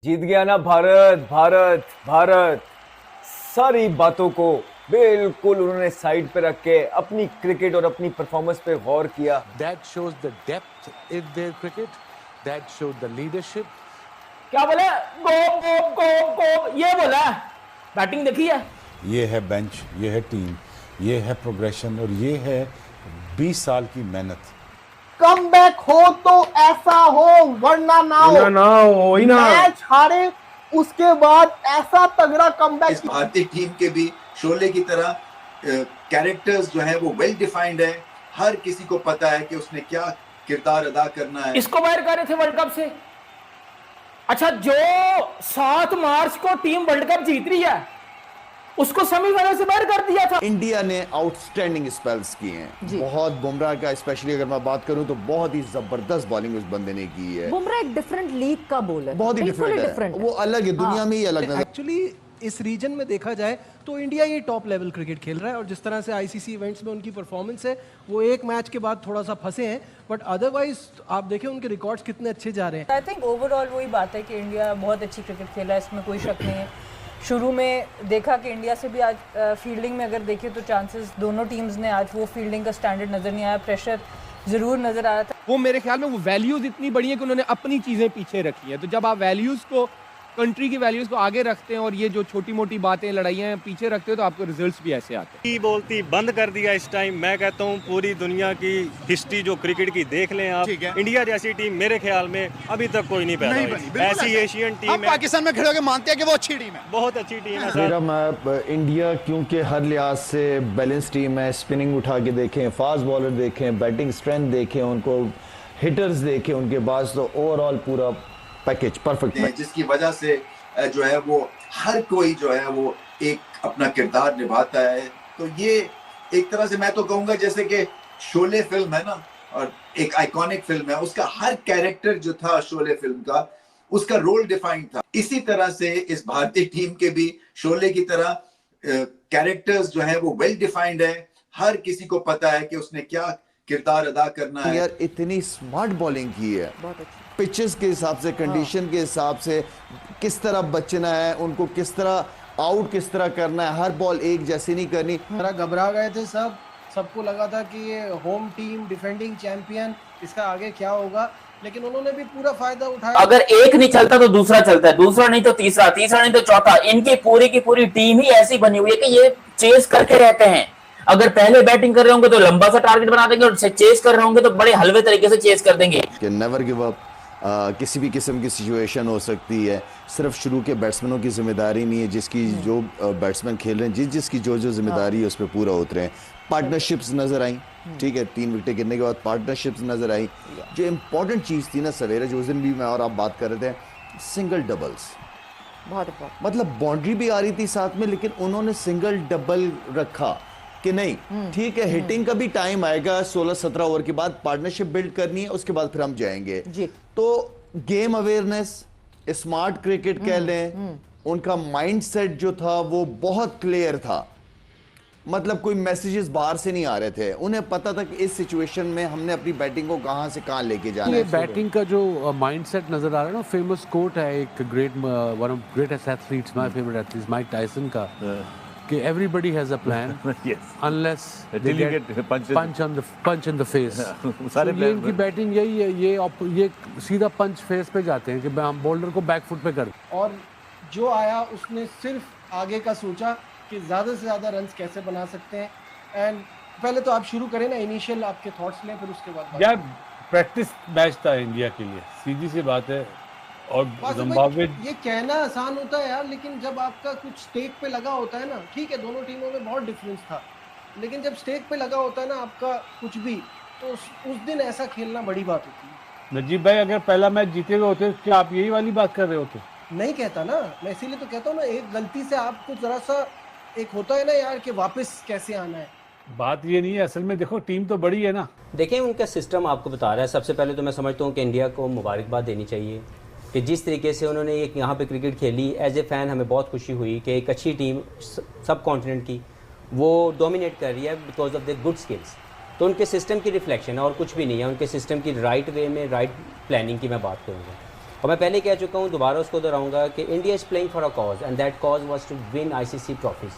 जीत गया ना भारत भारत भारत। सारी बातों को बिल्कुल उन्होंने साइड पे रख के अपनी क्रिकेट और अपनी परफॉर्मेंस पे गौर किया। That shows the depth in their cricket. That showed the leadership. क्या बोला? गो गो गो गो ये बोला। बैटिंग देखी है? ये है बेंच, ये है टीम, ये है प्रोग्रेशन और ये है 20 साल की मेहनत। कम बैक हो तो ऐसा हो, वरना ना हो। मैच हारे उसके बाद ऐसा तगड़ा कम बैक। इस भारतीय टीम के भी शोले की तरह कैरेक्टर्स जो है वो वेल डिफाइंड है। हर किसी को पता है कि उसने क्या किरदार अदा करना है। इसको बाहर कर रहे थे वर्ल्ड कप से। अच्छा, जो 7 मार्च को टीम वर्ल्ड कप जीत रही है उसको सेमीफाइनल से बाहर कर दिया था। इंडिया ने आउटस्टैंडिंग स्पेल्स किए हैं बहुत। बुमराह का स्पेशली अगर मैं बात करूं तो बहुत ही जबरदस्त बॉलिंग उस बंदे ने की है। बुमराह एक डिफरेंट लीग का बॉलर, बहुत ही डिफरेंट है, वो अलग है, दुनिया में ही अलग नजर। एक्चुअली इस रीजन में देखा जाए तो इंडिया ये टॉप लेवल क्रिकेट खेल रहा है और जिस तरह से आईसीसी इवेंट्स में उनकी परफॉर्मेंस है वो एक मैच के बाद थोड़ा सा फंसे हैं, बट अदरवाइज आप देखें उनके रिकॉर्ड्स कितने अच्छे जा रहे हैं। आई थिंक ओवरऑल वही बात है कि इंडिया बहुत अच्छी क्रिकेट खेला है, इसमें कोई शक नहीं है। शुरू में देखा कि इंडिया से भी आज फील्डिंग में अगर देखें तो चांसेस दोनों टीम्स ने आज वो फील्डिंग का स्टैंडर्ड नज़र नहीं आया, प्रेशर ज़रूर नज़र आया था। वो मेरे ख्याल में वो वैल्यूज़ इतनी बड़ी है कि उन्होंने अपनी चीज़ें पीछे रखी हैं। तो जब आप वैल्यूज़ को, कंट्री की वैल्यूज़ को आगे रखते हैं और ये जो छोटी मोटी बातें लड़ाइयाँ पीछे रखते हो तो आपको रिजल्ट्स भी ऐसे आते हैं। बोलती बंद कर दिया इस टाइम। मैं कहता हूँ पूरी दुनिया की हिस्ट्री जो क्रिकेट की देख लें आप, इंडिया जैसी टीम मेरे ख्याल में अभी तक कोई नहीं पैदा हुई। ऐसी एशियन टीम है। पाकिस्तान में खड़े होकर मानते हैं कि वो अच्छी टीम है, बहुत अच्छी टीम है। इंडिया क्योंकि हर लिहाज से बैलेंस टीम है, स्पिनिंग उठा के देखें, फास्ट बॉलर देखें, बैटिंग स्ट्रेंथ देखें, उनको हिटर्स देखें उनके पास, तो ओवरऑल पूरा पैकेज परफेक्ट है, जिसकी वजह से जो है वो हर कोई जो है वो एक अपना किरदार निभाता है। तो ये एक तरह से मैं तो कहूंगा जैसे कि शोले फिल्म है ना, और एक आइकॉनिक फिल्म है, उसका हर कैरेक्टर जो था शोले फिल्म का, उसका रोल डिफाइंड था। इसी तरह से इस भारतीय टीम के भी शोले की तरह कैरेक्टर्स जो है वो वेल डिफाइंड है। हर किसी को पता है कि उसने क्या किरदार अदा करना है। यार इतनी स्मार्ट बॉलिंग की है, पिचेस के हिसाब से, कंडीशन के हिसाब से, किस तरह बचना है उनको, किस तरह आउट किस तरह करना है, हर बॉल एक जैसी नहीं करनी। थोड़ा घबरा गए थे सबको लगा था कि ये होम टीम डिफेंडिंग चैंपियन, इसका आगे क्या होगा, लेकिन उन्होंने भी पूरा फायदा उठाया। अगर एक नहीं चलता तो दूसरा चलता है, दूसरा नहीं तो तीसरा, तीसरा नहीं तो चौथा। इनकी पूरी की पूरी टीम ही ऐसी बनी हुई है कि ये चेस करके रहते हैं। अगर पहले बैटिंग कर रहे होंगे तो लंबा सा टारगेट बना देंगे और चेस कर रहे होंगे तो बड़े हलवे तरीके से चेस कर देंगे। Never give up. किसी भी किस्म की सिचुएशन हो सकती है, सिर्फ शुरू के बैट्समैनों की जिम्मेदारी नहीं है, जिसकी जो बैट्समैन खेल रहे हैं जिसकी जो जिम्मेदारी है उस पर पूरा उतरे हैं। पार्टनरशिप्स नजर आई, ठीक है, 3 विकेटें गिरने के बाद पार्टनरशिप्स नजर आई। जो इम्पोर्टेंट चीज़ थी ना सवेरे, जो उस दिन भी मैं और आप बात कर रहे थे, सिंगल डबल्स, बहुत मतलब बाउंड्री भी आ रही थी साथ में, लेकिन उन्होंने सिंगल डबल रखा कि नहीं ठीक है, हिटिंग का भी टाइम आएगा, 16-17 ओवर के बाद पार्टनरशिप बिल्ड करनी है, उसके बाद फिर हम जाएंगे जी। तो गेम अवेयरनेस, स्मार्ट क्रिकेट कह लें, उनका माइंडसेट जो था वो बहुत क्लियर था। मतलब कोई मैसेजेस बाहर से नहीं आ रहे थे, उन्हें पता था कि इस सिचुएशन में हमने अपनी बैटिंग को कहां से कहां लेके जाना है। बैटिंग का जो माइंडसेट नजर आ रहा है ना, फेमस कोट है एक one of greatest athletes, my favourite athlete Mike Tyson का, कि everybody has a plan unless they get punch in the face। ये इनकी बैटिंग यही है, ये सीधा पंच फेस पे जाते हैं कि हम बॉलर को बैक फुट पे कर। और जो आया उसने सिर्फ आगे का सोचा कि ज़्यादा से ज़्यादा रन्स कैसे बना सकते हैं। एंड पहले तो आप शुरू करें ना, इनिशियल आपके थॉट्स लें, फिर उसके बाद। यार प्रैक्टिस मैच था इंडिया के लिए, सीधी सी बात है। और जिम्बाब्वे, ये कहना आसान होता है यार, लेकिन जब आपका कुछ स्टेक पे लगा होता है ना, ठीक है दोनों टीमों में बहुत डिफरेंस था, लेकिन जब स्टेक पे लगा होता है ना आपका कुछ भी, तो उस दिन ऐसा खेलना बड़ी बात होती है। नजीब भाई अगर पहला मैच जीते हुए होते, क्या आप यही वाली बात कर रहे होते? नहीं कहता ना मैं, इसीलिए तो कहता हूँ ना, एक गलती से आपको जरा सा एक होता है ना यार कि वापस कैसे आना है। बात ये नहीं है, असल में देखो टीम तो बड़ी है ना। देखें उनका सिस्टम आपको बता रहा है। सबसे पहले तो मैं समझता हूँ कि इंडिया को मुबारकबाद देनी चाहिए कि जिस तरीके से उन्होंने एक यहाँ पे क्रिकेट खेली। एज ए फ़ैन हमें बहुत खुशी हुई कि एक अच्छी टीम सब कॉन्टिनेंट की वो डोमिनेट कर रही है because of the good skills. तो उनके सिस्टम की रिफ्लेक्शन है और कुछ भी नहीं है, उनके सिस्टम की राइट वे में राइट प्लानिंग की मैं बात करूँगा। और मैं पहले कह चुका हूँ, दोबारा उसको दोहराऊंगा कि India is playing for a cause and that cause was to win ICC trophies.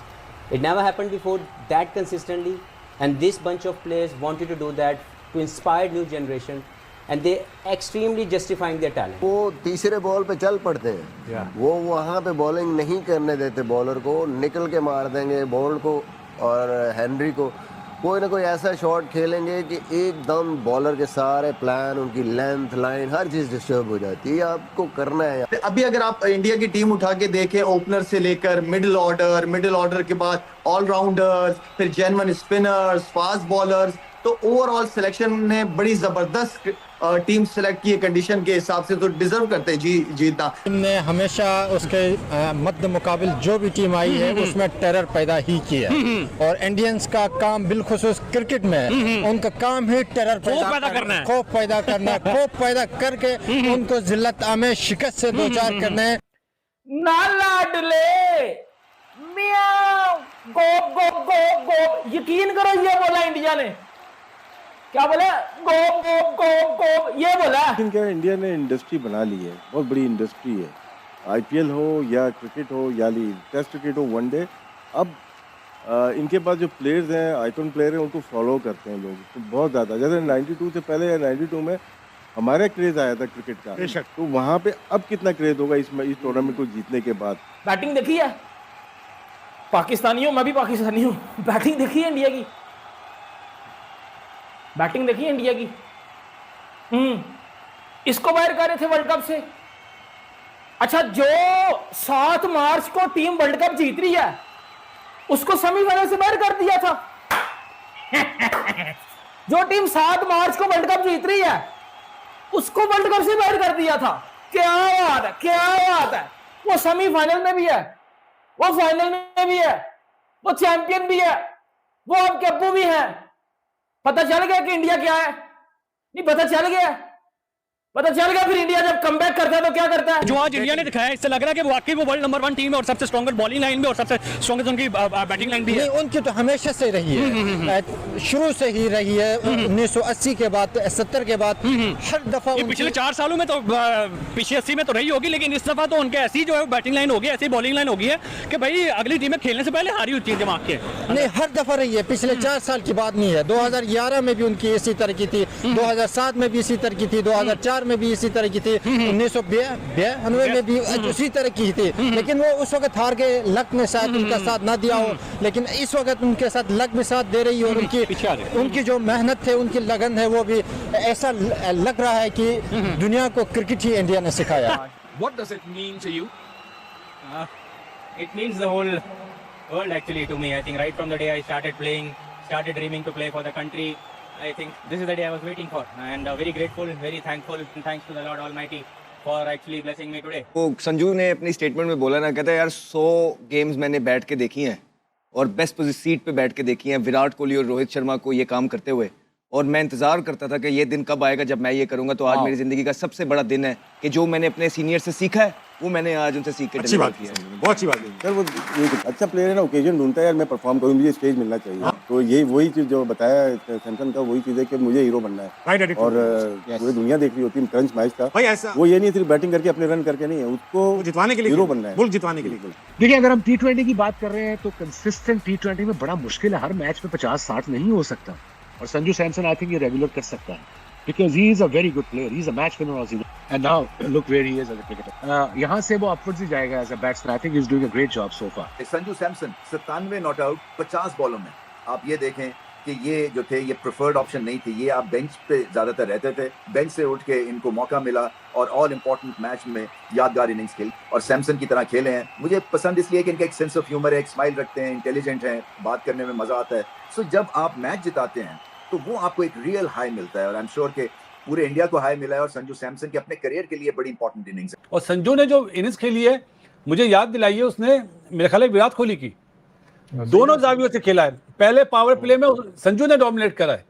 It never happened before that consistently and this bunch of players wanted to do that to inspire new generation and they extremely justifying their talent. वो तीसरे ball पे चल पड़ते हैं, वो वहाँ पे bowling नहीं करने देते बॉलर को, निकल के मार देंगे बोल्ट को और हेनरी को। कोई ना कोई ऐसा शॉट खेलेंगे कि एकदम बॉलर के सारे प्लान, उनकी लेंथ, लाइन, हर चीज डिस्टर्ब हो जाती है। आपको करना है। अभी अगर आप इंडिया की टीम उठा के देखें, ओपनर से लेकर मिडिल ऑर्डर के बाद ऑलराउंडर्स, फिर जेन्युइन स्पिनर्स, फास्ट बॉलर्स, तो ओवरऑल सिलेक्शन ने बड़ी जबरदस्त टीम सेलेक्ट की है कंडीशन के हिसाब से, तो डिजर्व करते हैं जीतना। ने हमेशा उसके मद्द मुकाबिल जो भी टीम आई है उसमें टेरर पैदा ही किया और इंडियंस का काम बिलखुसूस क्रिकेट में उनका काम ही टेरर पैदा करना है, खौफ पैदा करना है, खौफ पैदा करके उनको जिल्लत में शिकस्त से दो चार करना है। ना लाडले मियां गोप गोप गोप गोप, यकीन करो ये बोला इंडिया ने, क्या बोला? गोप गोप गोप गोप, ये बोला। लेकिन क्या इंडिया ने इंडस्ट्री बना ली है, बहुत बड़ी इंडस्ट्री है। आईपीएल हो या क्रिकेट हो या टेस्ट क्रिकेट हो, वनडे, अब इनके पास जो प्लेयर्स हैं, आइकॉन प्लेयर हैं, उनको फॉलो करते हैं लोग तो बहुत ज़्यादा। जैसे 92 से पहले या 92 में हमारा क्रेज आया था क्रिकेट का, तो वहाँ पे अब कितना क्रेज होगा इस टूर्नामेंट को जीतने के बाद। बैटिंग देखी है पाकिस्तानी हूं, मैं भी पाकिस्तानी हूं, बैटिंग देखी है इंडिया की, बैटिंग देखी है इंडिया की। इसको बाहर कर रहे थे वर्ल्ड कप से। अच्छा, जो 7 मार्च को टीम वर्ल्ड कप जीत रही है उसको सेमीफाइनल से बाहर कर दिया था। जो टीम 7 मार्च को वर्ल्ड कप जीत रही है उसको वर्ल्ड कप से बाहर कर दिया था। क्या बात है, क्या बात है। वो सेमीफाइनल में भी है, वो फाइनल में भी है, वो चैंपियन भी है, वो अब कैप्टन भी है। पता चल गया कि इंडिया क्या है? नहीं पता चल गया, पता चल गया। फिर इंडिया जब कमबैक करता है तो क्या करता है? जो आज इंडिया ने दिखाया, इससे लग रहा है कि वाकई वो वर्ल्ड नंबर 1 टीम है और सबसे स्ट्रॉन्गर बॉलिंग लाइन भी और सबसे स्ट्रॉन्गेस्ट उनकी बैटिंग लाइन भी है। उनकी तो हमेशा से रही है, शुरू से ही रही है। 1980 के बाद, 70 के बाद हर दफा पिछले 4 सालों में तो पिछले 80 में तो रही होगी, लेकिन इस दफा तो उनके ऐसी जो है बैटिंग लाइन होगी, ऐसी बॉलिंग लाइन होगी है कि भाई अगली टीमें खेलने से पहले हारी होती है दिमाग के। नहीं, हर दफा रही है, पिछले 4 साल की बात नहीं है। 2011 में भी उनकी इसी तरह की थी, 2007 में भी इसी तरह की थी, 2004 में भी इसी तरह की थी, 1992 में भी उसी तरह की थी। लेकिन वो उस वक्त हार गए, लक ने शायद उनका साथ ना दिया हो, लेकिन इस वक्त उनके साथ लक भी साथ दे रही है। और उनकी जो मेहनत है, उनकी लगन है, वो भी ऐसा लग रहा है कि दुनिया को क्रिकेट ही इंडिया ने सिखाया। What does it mean to you? It means the whole world actually to me. I think right from the day I started playing, started dreaming to play for the country, I think this is the day I was waiting for, and very grateful, very thankful, and thanks to the Lord Almighty for actually blessing me today. वो संजू ने अपनी statement में बोला ना, कहता है यार 100 games मैंने बैठ के देखी हैं और बेस्ट सीट पे बैठ के देखी हैं विराट कोहली और रोहित शर्मा को ये काम करते हुए, और मैं इंतजार करता था कि ये दिन कब आएगा जब मैं ये करूंगा। तो आज मेरी जिंदगी का सबसे बड़ा दिन है कि जो मैंने अपने सीनियर से सीखा है वो मैंने आज उनसे सीख के अच्छी बात किया, बहुत अच्छी बात है सर। वो अच्छा प्लेयर है ना, ओकेजन ढूंढता है यार, मैं परफॉर्म करूँ, मुझे स्टेज मिलना चाहिए। तो ये वही चीज़ जो बताया सैमसन का, वही चीज़ है कि मुझे हीरो बनना है। और पूरी दुनिया देख रही होती है क्रंच मैच का, वो ये नहीं सिर्फ बैटिंग करके अपने रन करके नहीं है, उसको जितवाने के लिए हीरो बनना है, मुल्क जितवाने के लिए। देखिए, अगर हम T20 की बात कर रहे हैं तो कंसिस्टेंट T20 में बड़ा मुश्किल है, हर मैच में 50-60 नहीं हो सकता, और संजू सैमसन आई थिंक ये रेगुलर कर सकता है, because he is a very good player, he is a match winner also, and now look where he is as a cricketer. यहाँ से वो upwards ही जाएगा as a batsman. I think he's doing a great job so far. Sanju Samson 97 not out 50 बॉलों में। आप ये देखें कि ये जो थे ये प्रेफर्ड ऑप्शन नहीं थी, ये आप बेंच पे ज्यादातर रहते थे, बेंच से उठ के इनको मौका मिला और ऑल इंपॉर्टेंट मैच में यादगार इनिंग्स खेली और सैमसन की तरह खेले हैं। मुझे पसंद इसलिए कि इनका एक सेंस ऑफ ह्यूमर है, एक स्माइल रखते हैं, इंटेलिजेंट हैं, बात करने में मजा आता है। सो जब आप मैच जिताते हैं तो वो आपको एक रियल हाई मिलता है, और आई एम श्योर कि पूरे इंडिया को हाई मिला है, और संजू सैमसन के अपने करियर के लिए बड़ी इंपॉर्टेंट इनिंग्स है। और संजू ने जो इनिंग्स खेली है मुझे याद दिलाई है, उसने मेरे ख्याल विराट कोहली की, दोनों जावियों से खेला है। पहले पावर प्ले में संजू ने डोमिनेट करा है,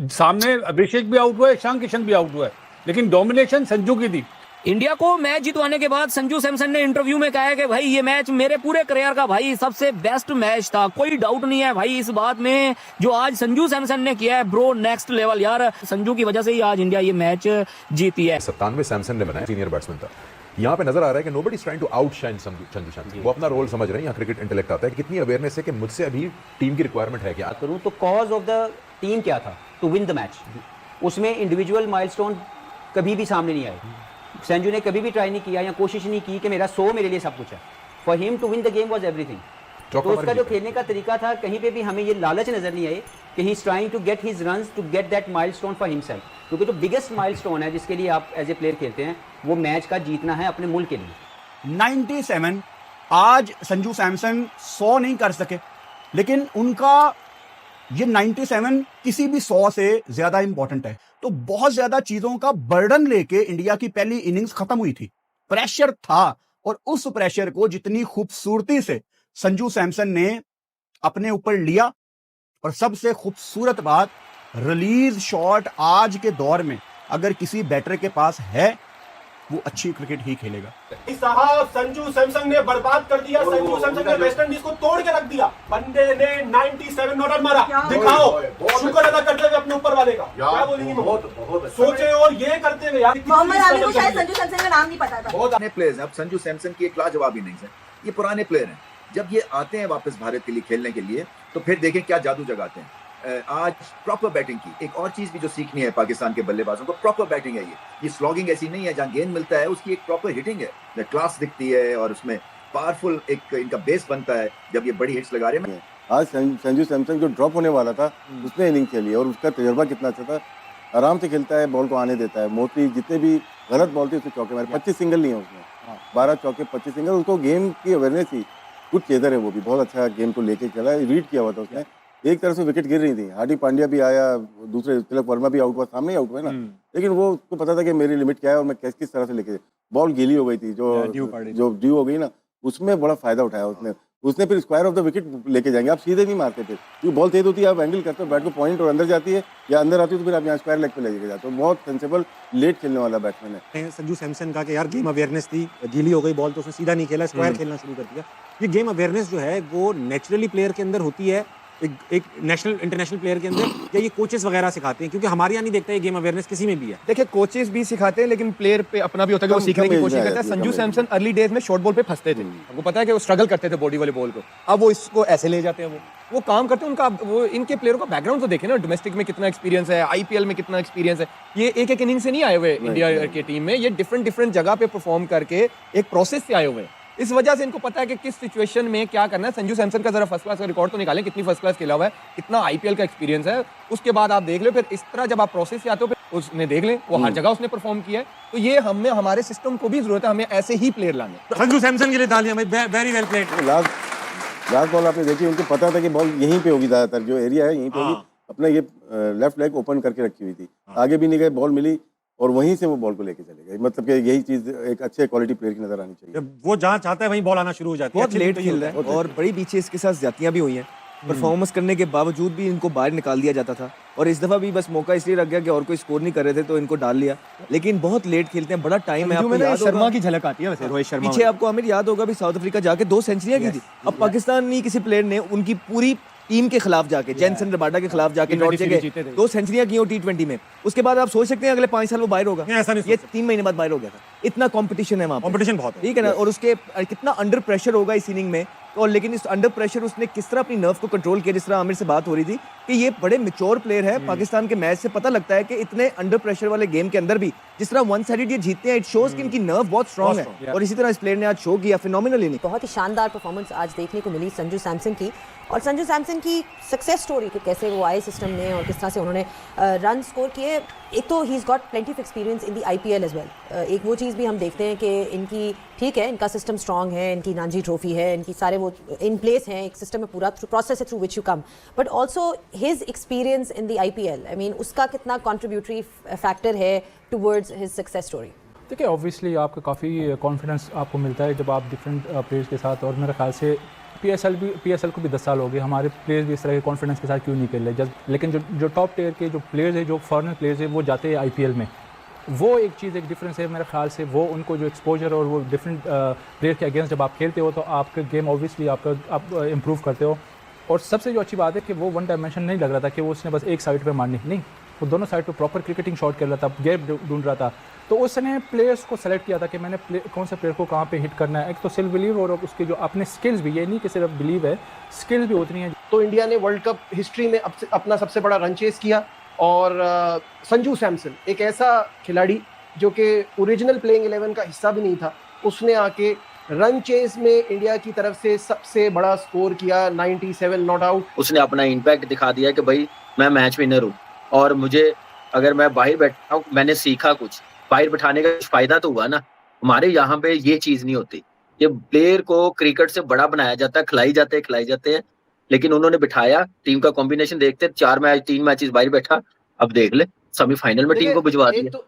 सामने अभिषेक भी आउट हुआ है, ईशान किशन भी आउट हुआ है, लेकिन डोमिनेशन संजू की थी। इंडिया को मैच जितवाने के बाद संजू सैमसन ने इंटरव्यू में कहा है कि भाई ये मैच मेरे पूरे करियर का भाई सबसे बेस्ट मैच था, कोई डाउट नहीं है भाई इस बात में। जो आज संजू सैमसन ने किया है ब्रो नेक्स्ट लेवल यार, संजू की वजह से ही आज इंडिया ये मैच जीती है। 97 सैमसन ने बनाया, सीनियर बैट्समैन था। यहाँ पे नजर आ रहा है कि nobody is trying to outshine Sanju Samson. वो अपना रोल समझ रहे हैं। यहाँ क्रिकेट इंटेलेक्ट आता है, कितनी अवेयरनेस है कि मुझसे अभी टीम की रिक्वायरमेंट है क्या करूँ। तो कॉज ऑफ द टीम क्या था? To win the match. उसमें इंडिविजुअल माइलस्टोन कभी भी सामने नहीं आए। संजू ने कभी भी ट्राई नहीं किया या कोशिश नहीं की कि मेरा 100 मेरे लिए सब कुछ है। For him to win the game was everything. तो उसका जो खेलने का तरीका था, कहीं पे भी हमें ये लालच नजर नहीं आई कि he is trying to get his runs to get that milestone for himself. क्योंकि जो बिगेस्ट माइलस्टोन है जिसके लिए आप एज ए प्लेयर खेलते हैं, वो मैच का जीतना है अपने मुल्क के लिए। 97 आज संजू सैमसन 100 नहीं कर सके, लेकिन उनका ये 97 किसी भी 100 से ज्यादा इंपॉर्टेंट है। तो बहुत ज्यादा चीजों का बर्डन लेके इंडिया की पहली इनिंग्स खत्म हुई थी। प्रेशर था और उस प्रेशर को जितनी खूबसूरती से संजू सैमसन ने अपने ऊपर लिया, और सबसे खूबसूरत बात, रिलीज शॉट आज के दौर में अगर किसी बैटर के पास है, वो अच्छी क्रिकेट ही खेलेगा। साहब संजू सैमसन ने बर्बाद कर दिया। संजू सैमसन ने वेस्ट इंडीज को तोड़ के रख दिया। बंदे ने 97 नॉट मारा। दिखाओ शुक्र अदा करते हुए अपने ऊपर वाले का। क्या बोलेंगे? बहुत सोचे और ये करते हुए यार। मोहम्मद आमिर को शायद संजू सैमसन का नाम नहीं पता था। बहुत नए प्लेयर्स हैं। अब संजू सैमसन की एक लाजवाब इनिंग्स है। ये पुराने प्लेयर हैं, जब ये आते हैं वापस भारत के लिए खेलने के लिए, तो फिर देखें क्या जादू जगाते हैं। आज प्रॉपर बैटिंग की एक और चीज भी जो सीखनी है पाकिस्तान के बल्लेबाजों को, प्रॉपर बैटिंग है। ये स्लॉगिंग ऐसी नहीं है जहां गेंद मिलता है, उसकी एक प्रॉपर हिटिंग है, क्लास दिखती है और उसमें पावरफुल एक इनका बेस बनता है जब ये बड़ी हिट्स लगा रहे हैं। आज संजू सैमसन जो ड्रॉप होने वाला था उसने इनिंग खेली और उसका तजर्बा कितना अच्छा था। आराम से खेलता है, बॉल को आने देता है। मोस्टली जितने भी गलत बॉल थी उसने चौके मारे। 25 सिंगल नहीं है उसने, 12 चौके 25 सिंगल। उसको गेम की अवेयरनेस थी, गुड चेजर है वो भी, बहुत अच्छा गेम को लेके चला, रीड किया हुआ था उसने। एक तरफ से विकेट गिर रही थी, हार्दिक पांड्या भी आया, दूसरे तिलक वर्मा भी आउट हुआ, सामने ही आउट हुआ ना, लेकिन वो उसको पता था कि मेरी लिमिट क्या है और मैं किस तरह से लेके। बॉल गीली हो गई थी, जो ड्यू हो गई ना, उसमें बड़ा फायदा उठाया उसने फिर स्क्वायर ऑफ द विकेट लेके जाएंगे। आप सीधे नहीं मारते, फिर क्योंकि बॉल तेज होती है, आप एंगल करते हो, बैट को पॉइंट और अंदर जाती है या अंदर आती है, तो फिर आप यहाँ स्क्वायर लेग पे लेके जाते हो। बहुत सेंसेबल लेट खेलने वाला बैट्समैन है संजू सैमसन का कि यार गेम अवेयरनेस थी, गीली हो गई बॉल तो उसने सीधा नहीं खेला, स्क्वायर खेलना शुरू कर दिया। ये गेम अवेयरनेस जो है वो नेचुरली प्लेयर के अंदर होती है, एक नेशनल इंटरनेशनल प्लेयर के अंदर, या ये कोचेस वगैरह सिखाते हैं? क्योंकि हमारे यहाँ नहीं देखता ये गेम अवेयरनेस किसी में भी है। देखिए कोचेस भी सिखाते हैं, लेकिन प्लेयर पे अपना भी होता है कि वो सीखने की कोशिश करता है। संजू सैमसन अर्ली डेज में शॉर्ट बॉल पे फंसते थे, आपको पता है कि वो स्ट्रगल करते थे बॉडी वाले बॉल को। अब वो इसको ऐसे ले जाते हैं, वो काम करते हैं। उनका वो इनके प्लेयरों का बैकग्राउंड तो देखें ना, डोमेस्टिक में कितना एक्सपीरियंस है, आईपीएल में कितना एक्सपीरियंस है। ये एक इनिंग से नहीं आए हुए इंडिया की टीम में, ये डिफरेंट जगह पे परफॉर्म करके एक प्रोसेस से आए हुए हैं। इस वजह से इनको पता है कि किस सिचुएशन में क्या करना है। संजू सैमसन का जरा फर्स्ट क्लास का रिकॉर्ड तो निकालें, कितनी फर्स्ट क्लास खेला हुआ है, कितना आईपीएल का एक्सपीरियंस है, उसके बाद आप देख लो। फिर इस तरह जब आप प्रोसेस से आते हो, फिर उसने देख लें, वो हर जगह उसने परफॉर्म किया है। तो ये हमें हमारे सिस्टम को भी जरूरत है, हमें ऐसे ही प्लेयर लाने। संजू सैमसन के लिए तालियां, very well played. Last ball आपने देखी, उनको पता था कि बॉल यहीं पे होगी, ज्यादातर जो एरिया है यहीं पे होगी। अपना ये लेफ्ट लेग ओपन करके रखी हुई थी, आगे भी नहीं गए, बॉल मिली और वहीं से वो बॉल को लेके चले गए। मतलब कि यही चीज एक अच्छे क्वालिटी प्लेयर की नजर आनी चाहिए। वो जहाँ चाहता है वहीं बॉल आना शुरू हो जाती है। बहुत लेट खेल रहा है और बड़ी बीचेस के साथ ज्यादतियां भी हुई हैं। परफॉर्मेंस करने के बावजूद भी इनको बाहर निकाल दिया जाता था, और इस दफा भी बस मौका इसलिए रख गया कि और कोई स्कोर नहीं कर रहे थे तो इनको डाल लिया। लेकिन बहुत लेट खेलते हैं, बड़ा टाइम है। आपको याद शर्मा की झलक आती है वैसे, रोहित शर्मा पीछे आपको आमिर याद होगा भी साउथ अफ्रीका जाके 2 सेंचुरियां की थी। अब पाकिस्तानी किसी प्लेयर ने उनकी पूरी टीम के खिलाफ जाके, जेनसन रबाडा के खिलाफ जाके नॉट जगह 2 सेंचुरियां की हो T20 में। उसके बाद आप सोच सकते हैं अगले 5 साल वो बाहर होगा। ये 3 महीने बाद बाहर हो गया था। इतना कंपटीशन है वहाँ, कंपटीशन बहुत है, ठीक है ना। और उसके कितना अंडर प्रेशर होगा इस इनिंग में। और लेकिन इस अंडर प्रेशर उसने किस तरह अपनी नर्व को कंट्रोल किया। जिस तरह आमिर से बात हो रही थी कि ये बड़े मैच्योर प्लेयर है। पाकिस्तान के मैच से पता लगता है कि इतने अंडर प्रेशर वाले गेम के अंदर भी जिस तरह वन साइडेड ये जीतते हैं, इट शोज कि इनकी नर्व बहुत स्ट्रांग है। और इसी तरह इस प्लेयर ने आज शो किया, फिनोमिनल इनिंग। बहुत ही शानदार परफॉर्मेंस आज देखने को मिली संजू सैमसन की, और संजू सैमसन की सक्सेस स्टोरी कि कैसे वो आए सिस्टम में और किस तरह से उन्होंने रन स्कोर किए। एक तो he is got plenty of experience in the IPL as well. एक वो चीज़ भी हम देखते हैं कि इनकी, ठीक है, इनका सिस्टम स्ट्रांग है, इनकी रणजी ट्रॉफी है, इनकी सारे वो इन प्लेस हैं, एक सिस्टम में पूरा प्रोसेस है through which you come, but also his experience in the IPL, I mean उसका कितना कॉन्ट्रीब्यूटरी फैक्टर है टुवर्ड्स हिज सक्सेस स्टोरी। देखिए ऑब्वियसली आपका काफ़ी कॉन्फिडेंस आपको मिलता है जब आप डिफरेंट प्लेयर्स के साथ, और मेरे ख्याल से पीएसएल को भी 10 साल हो गए, हमारे प्लेयर्स भी इस तरह के कॉन्फिडेंस के साथ क्यों नहीं खेल रहे। लेकिन जो टॉप टियर के जो प्लेयर्स हैं, जो फॉरेनर प्लेयर्स हैं, वो जाते हैं आईपीएल में वो एक चीज़, एक डिफरेंस है मेरे ख्याल से। वो उनको जो एक्सपोजर और वो डिफरेंट प्लेयर के अगेंस्ट जब आप खेलते हो तो आपका गेम ऑब्वियसली आप इम्प्रूव करते हो। और सबसे जो अच्छी बात है कि वो वन डायमेंशन नहीं लग रहा था कि वो उसने बस एक साइड पे मारनी, नहीं, वो दोनों साइड पे प्रॉपर क्रिकेटिंग शॉट कर रहा था, गैप ढूंढ रहा था। तो उसने प्लेयर्स को सेलेक्ट किया था कि मैंने कौन से प्लेयर को कहाँ पे हिट करना है। एक तो सेल्फ बिलीव और उसके जो अपने स्किल्स भी, ये नहीं कि सिर्फ बिलीव है, स्किल्स भी उतनी है। तो इंडिया ने वर्ल्ड कप हिस्ट्री में अपना सबसे बड़ा रन चेस किया और संजू सैमसन एक ऐसा खिलाड़ी जो कि ओरिजिनल प्लेइंग 11 का हिस्सा भी नहीं था, उसने आके रन चेस में इंडिया की तरफ से सबसे बड़ा स्कोर किया, 97 नॉट आउट। उसने अपना इम्पैक्ट दिखा दिया कि भाई मैं मैच विनर हूँ और मुझे अगर मैं बाहर बैठा हूँ, मैंने सीखा कुछ, बाहर बैठाने का फायदा तो हुआ ना। हमारे यहाँ पे ये चीज नहीं होती, ये प्लेयर को क्रिकेट से बड़ा बनाया जाता है, खिलाई जाते हैं, लेकिन उन्होंने बिठाया, टीम का कॉम्बिनेशन देखते 3 मैचेस बाहर बैठा, अब देख ले सेमीफाइनल में टीम को भिजवा दिया।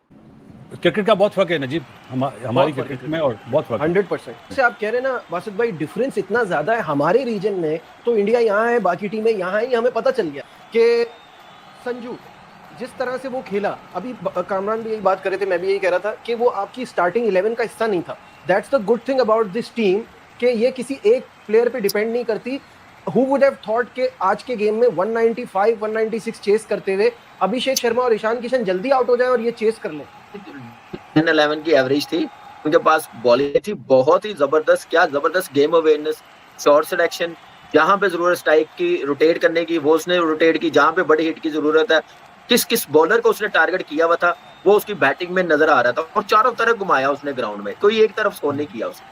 क्रिकेट का बहुत फर्क है नजीब, हमारी क्रिकेट में, और बहुत फर्क 100%। से आप कह रहे हैं ना बासित भाई, डिफरेंस इतना ज्यादा है हमारे रीजन में, तो इंडिया यहाँ है, बाकी टीमें यहाँ है, ये हमें पता चल गया कि संजू जिस तरह से वो खेला। अभी कामरान भी यही बात कर रहे थे, मैं भी यही कह रहा था कि वो आपकी स्टार्टिंग 11 का हिस्सा नहीं था। That's the good thing about this team कि ये किसी एक प्लेयर पे डिपेंड नहीं करती। Who would have thought कि आज के गेम में 195, 196 चेस करते हुए अभिषेक शर्मा और ईशान किशन जल्दी आउट हो जाए और ये चेस कर लें। 11 की एवरेज थी, उनके पास बॉलिंग थी बहुत ही जबरदस्त, क्या जबरदस्त गेम अवेयरनेस, शॉट सिलेक्शन, जहां पे जरूरत स्ट्राइक की, रोटेट करने की, वो उसने रोटेट की, जहां पे बड़ी हिट की जरूरत है, किस बॉलर को उसने टारगेट किया हुआ था, वो उसकी बैटिंग में नजर आ रहा था, और चारों तरफ घुमाया उसने ग्राउंड में, कोई एक तरफ स्कोर नहीं किया उसने।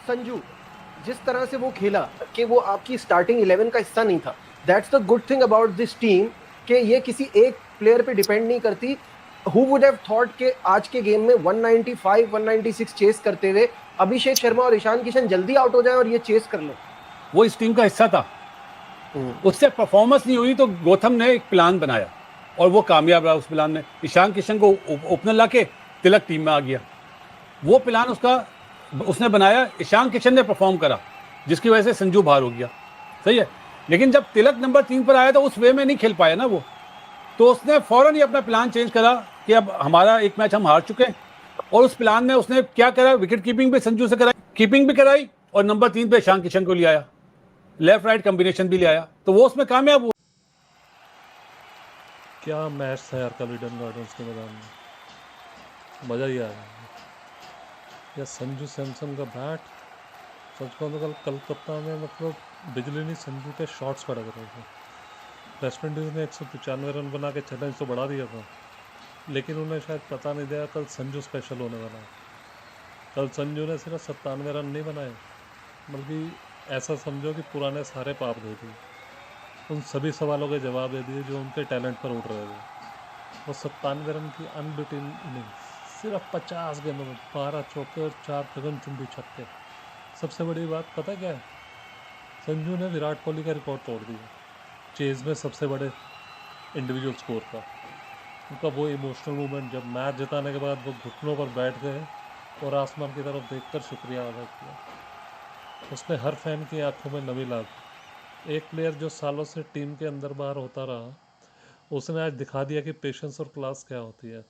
संजू जिस तरह से वो खेला कि वो आपकी स्टार्टिंग 11 का हिस्सा नहीं था। That's the good thing about this team कि ये किसी एक प्लेयर पे डिपेंड नहीं करती। Who would have thought कि आज के गेम में 195, 196 चेस करते हुए अभिषेक शर्मा और ईशान किशन जल्दी आउट हो जाए और ये चेस कर लें। वो इस टीम का हिस्सा था, उससे परफॉर्मेंस नहीं हुई तो गौतम ने एक प्लान बनाया और वो कामयाब रहा। उस प्लान में ईशान किशन को ओपनर लाके तिलक टीम में आ गया, वो प्लान उसने बनाया, ईशान किशन ने परफॉर्म करा, जिसकी वजह से संजू बाहर हो गया, सही है। लेकिन जब तिलक नंबर 3 पर आया तो उस वे में नहीं खेल पाया ना वो, तो उसने फौरन ही अपना प्लान चेंज करा कि अब हमारा एक मैच हम हार चुके हैं, और उस प्लान में उसने क्या करा, विकेट कीपिंग भी संजू से कराई, कीपिंग भी कराई, और नंबर 3 पे ईशान किशन को ले आया, लेफ्ट राइट कॉम्बिनेशन भी ले आया, तो वो उसमें कामयाब हुआ। क्या मैच था यार कल ईडन गार्डन्स के मैदान में, मज़ा ही आया यार। संजू सैमसन का बैट, सच कहूँ तो कल कलकत्ता में मतलब बिजली नहीं, संजू के शॉट्स पड़ रहे थे। वेस्ट इंडीज़ ने 195 रन बना के चैलेंज तो बढ़ा दिया था, लेकिन उन्हें शायद पता नहीं दिया कल संजू स्पेशल होने वाला है। कल संजू ने सिर्फ 97 रन नहीं बनाए, बल्कि ऐसा समझो कि पुराने सारे पाप दे दिए, उन सभी सवालों के जवाब दे दिए जो उनके टैलेंट पर उठ रहे थे। वो 97 रन की अनबिटन इनिंग्स, सिर्फ 50 गेंदों में 12 चौके और 4 गगनचुंबी छक्के। सबसे बड़ी बात पता क्या है, संजू ने विराट कोहली का रिकॉर्ड तोड़ दिया चेज में सबसे बड़े इंडिविजुअल स्कोर का। उनका वो इमोशनल मूवमेंट जब मैच जिताने के बाद वो घुटनों पर बैठ गए और आसमान की तरफ देखकर शुक्रिया अदा किया, उसने हर फैन की आंखों में नमी ला दी। एक प्लेयर जो सालों से टीम के अंदर बाहर होता रहा, उसने आज दिखा दिया कि पेशेंस और क्लास क्या होती है।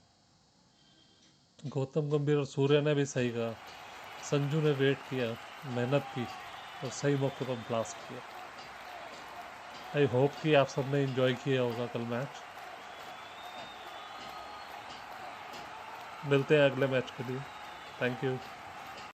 गौतम गंभीर और सूर्य ने भी सही कहा, संजू ने वेट किया, मेहनत की और सही मौके पर ब्लास्ट किया। आई होप कि आप सब ने एंजॉय किया होगा कल मैच। मिलते हैं अगले मैच के लिए, थैंक यू।